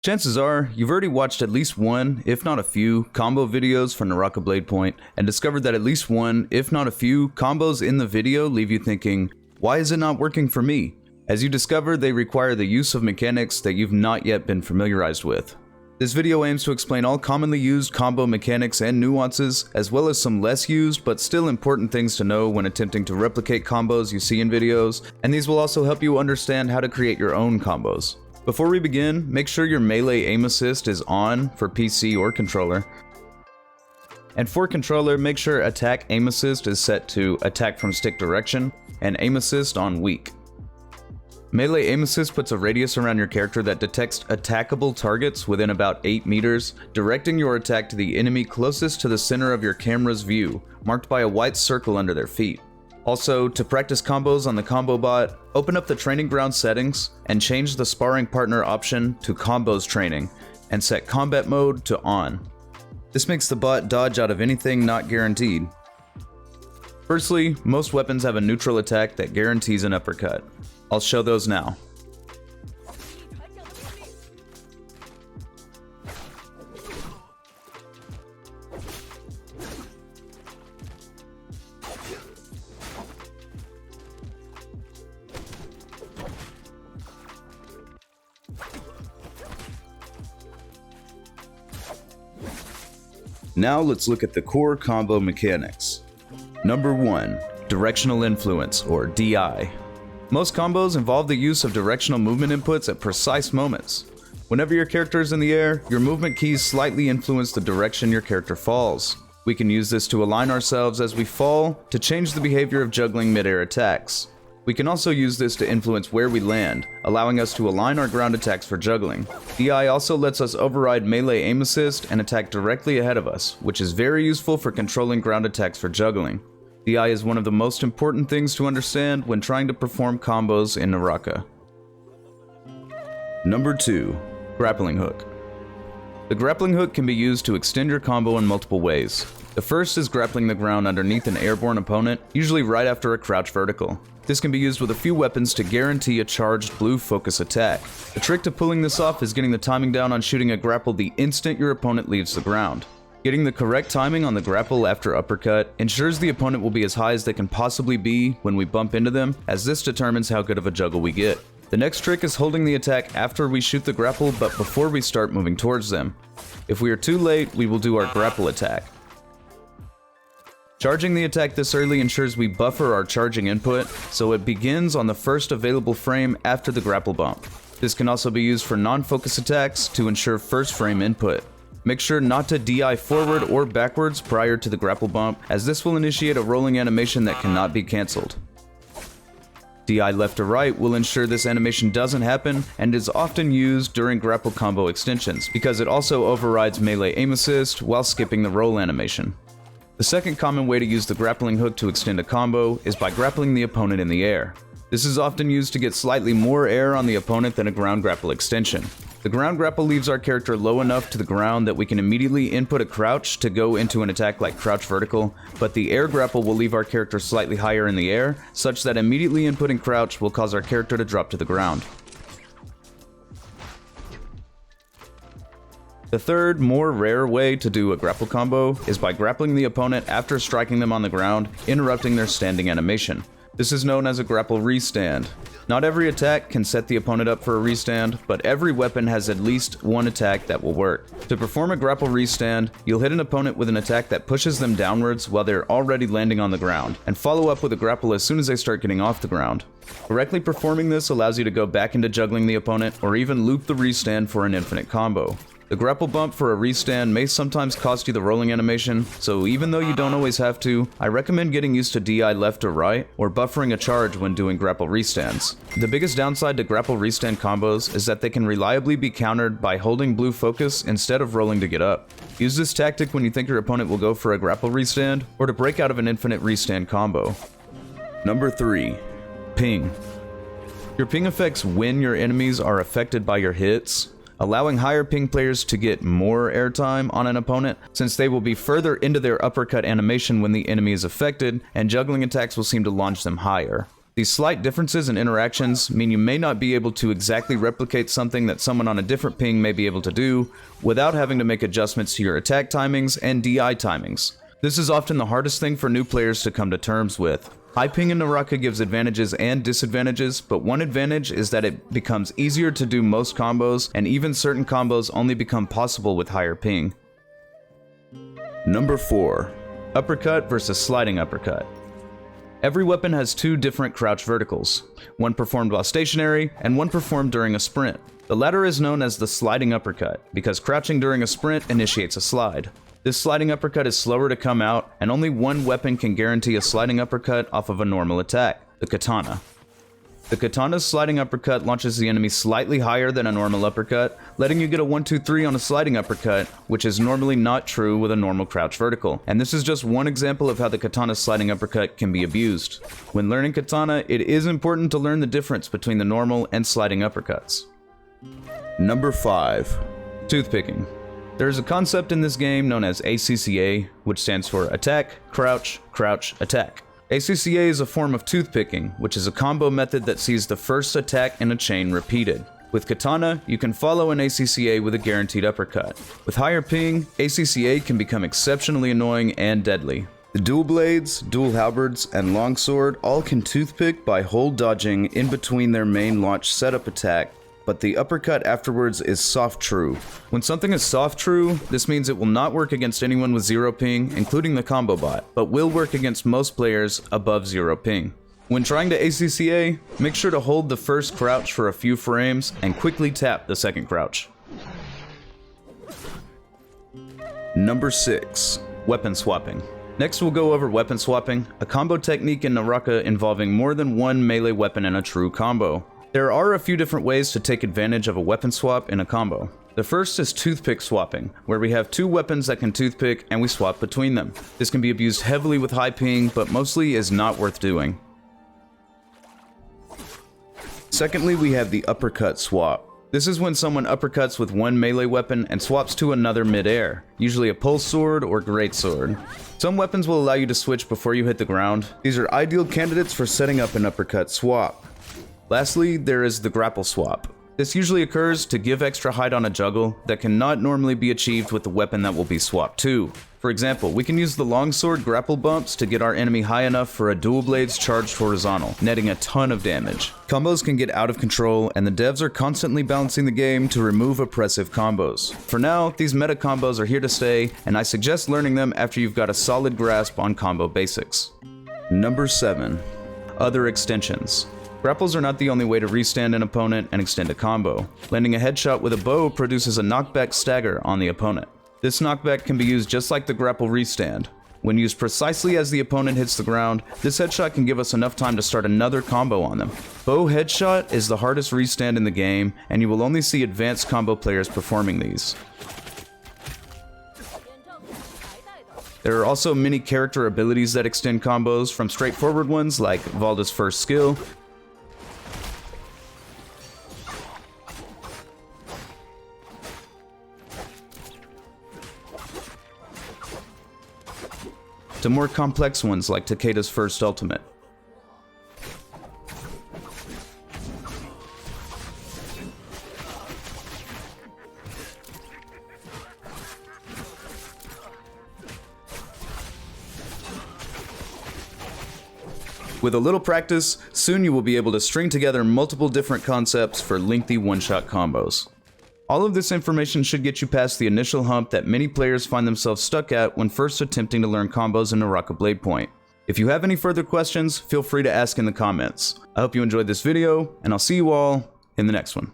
Chances are, you've already watched at least one, if not a few, combo videos for Naraka Bladepoint and discovered that at least one, if not a few, combos in the video leave you thinking, why is it not working for me? As you discover, they require the use of mechanics that you've not yet been familiarized with. This video aims to explain all commonly used combo mechanics and nuances, as well as some less used but still important things to know when attempting to replicate combos you see in videos, and these will also help you understand how to create your own combos. Before we begin, make sure your melee aim assist is on for PC or controller. And for controller, make sure attack aim assist is set to attack from stick direction and aim assist on weak. Melee aim assist puts a radius around your character that detects attackable targets within about 8 meters, directing your attack to the enemy closest to the center of your camera's view, marked by a white circle under their feet. Also, to practice combos on the combo bot, open up the training ground settings and change the sparring partner option to combos training and set combat mode to on. This makes the bot dodge out of anything not guaranteed. Firstly, most weapons have a neutral attack that guarantees an uppercut. I'll show those now. Now let's look at the core combo mechanics. Number 1. Directional Influence, or DI. Most combos involve the use of directional movement inputs at precise moments. Whenever your character is in the air, your movement keys slightly influence the direction your character falls. We can use this to align ourselves as we fall to change the behavior of juggling mid-air attacks. We can also use this to influence where we land, allowing us to align our ground attacks for juggling. DI also lets us override melee aim assist and attack directly ahead of us, which is very useful for controlling ground attacks for juggling. DI is one of the most important things to understand when trying to perform combos in Naraka. Number 2. Grappling Hook. The Grappling Hook can be used to extend your combo in multiple ways. The first is grappling the ground underneath an airborne opponent, usually right after a crouch vertical. This can be used with a few weapons to guarantee a charged blue focus attack. The trick to pulling this off is getting the timing down on shooting a grapple the instant your opponent leaves the ground. Getting the correct timing on the grapple after uppercut ensures the opponent will be as high as they can possibly be when we bump into them, as this determines how good of a juggle we get. The next trick is holding the attack after we shoot the grapple but before we start moving towards them. If we are too late, we will do our grapple attack. Charging the attack this early ensures we buffer our charging input, so it begins on the first available frame after the grapple bump. This can also be used for non-focus attacks to ensure first frame input. Make sure not to DI forward or backwards prior to the grapple bump, as this will initiate a rolling animation that cannot be cancelled. DI left to right will ensure this animation doesn't happen and is often used during grapple combo extensions, because it also overrides melee aim assist while skipping the roll animation. The second common way to use the grappling hook to extend a combo is by grappling the opponent in the air. This is often used to get slightly more air on the opponent than a ground grapple extension. The ground grapple leaves our character low enough to the ground that we can immediately input a crouch to go into an attack like crouch vertical, but the air grapple will leave our character slightly higher in the air, such that immediately inputting crouch will cause our character to drop to the ground. The third, more rare way to do a grapple combo is by grappling the opponent after striking them on the ground, interrupting their standing animation. This is known as a grapple restand. Not every attack can set the opponent up for a restand, but every weapon has at least one attack that will work. To perform a grapple restand, you'll hit an opponent with an attack that pushes them downwards while they're already landing on the ground, and follow up with a grapple as soon as they start getting off the ground. Correctly performing this allows you to go back into juggling the opponent, or even loop the restand for an infinite combo. The grapple bump for a restand may sometimes cost you the rolling animation, so even though you don't always have to, I recommend getting used to DI left or right, or buffering a charge when doing grapple restands. The biggest downside to grapple restand combos is that they can reliably be countered by holding blue focus instead of rolling to get up. Use this tactic when you think your opponent will go for a grapple restand, or to break out of an infinite restand combo. Number 3. Ping. Your ping affects when your enemies are affected by your hits, allowing higher ping players to get more airtime on an opponent, since they will be further into their uppercut animation when the enemy is affected, and juggling attacks will seem to launch them higher. These slight differences in interactions mean you may not be able to exactly replicate something that someone on a different ping may be able to do without having to make adjustments to your attack timings and DI timings. This is often the hardest thing for new players to come to terms with. High ping in Naraka gives advantages and disadvantages, but one advantage is that it becomes easier to do most combos, and even certain combos only become possible with higher ping. Number 4. Uppercut versus sliding uppercut. Every weapon has two different crouch verticals, one performed while stationary and one performed during a sprint. The latter is known as the sliding uppercut, because crouching during a sprint initiates a slide. This sliding uppercut is slower to come out, and only one weapon can guarantee a sliding uppercut off of a normal attack, the katana. The katana's sliding uppercut launches the enemy slightly higher than a normal uppercut, letting you get a 1-2-3 on a sliding uppercut, which is normally not true with a normal crouch vertical. And this is just one example of how the katana's sliding uppercut can be abused. When learning katana, it is important to learn the difference between the normal and sliding uppercuts. Number 5. Toothpicking. There is a concept in this game known as ACCA, which stands for Attack, Crouch, Crouch, Attack. ACCA is a form of toothpicking, which is a combo method that sees the first attack in a chain repeated. With katana, you can follow an ACCA with a guaranteed uppercut. With higher ping, ACCA can become exceptionally annoying and deadly. The dual blades, dual halberds, and longsword all can toothpick by hold dodging in between their main launch setup attack, but the uppercut afterwards is soft true. When something is soft true, this means it will not work against anyone with 0 ping, including the combo bot, but will work against most players above 0 ping. When trying to ACCA, make sure to hold the first crouch for a few frames and quickly tap the second crouch. Number 6. Weapon swapping. Next we'll go over weapon swapping, a combo technique in Naraka involving more than one melee weapon in a true combo. There are a few different ways to take advantage of a weapon swap in a combo. The first is toothpick swapping, where we have two weapons that can toothpick and we swap between them. This can be abused heavily with high ping, but mostly is not worth doing. Secondly, we have the uppercut swap. This is when someone uppercuts with one melee weapon and swaps to another mid-air, usually a pulse sword or greatsword. Some weapons will allow you to switch before you hit the ground. These are ideal candidates for setting up an uppercut swap. Lastly, there is the grapple swap. This usually occurs to give extra height on a juggle that cannot normally be achieved with the weapon that will be swapped to. For example, we can use the longsword grapple bumps to get our enemy high enough for a dual blades charged horizontal, netting a ton of damage. Combos can get out of control, and the devs are constantly balancing the game to remove oppressive combos. For now, these meta combos are here to stay, and I suggest learning them after you've got a solid grasp on combo basics. Number 7. Other extensions. Grapples are not the only way to restand an opponent and extend a combo. Landing a headshot with a bow produces a knockback stagger on the opponent. This knockback can be used just like the grapple restand. When used precisely as the opponent hits the ground, this headshot can give us enough time to start another combo on them. Bow headshot is the hardest restand in the game, and you will only see advanced combo players performing these. There are also many character abilities that extend combos, from straightforward ones like Valda's first skill, to more complex ones like Takeda's first ultimate. With a little practice, soon you will be able to string together multiple different concepts for lengthy one-shot combos. All of this information should get you past the initial hump that many players find themselves stuck at when first attempting to learn combos in Naraka Bladepoint. If you have any further questions, feel free to ask in the comments. I hope you enjoyed this video, and I'll see you all in the next one.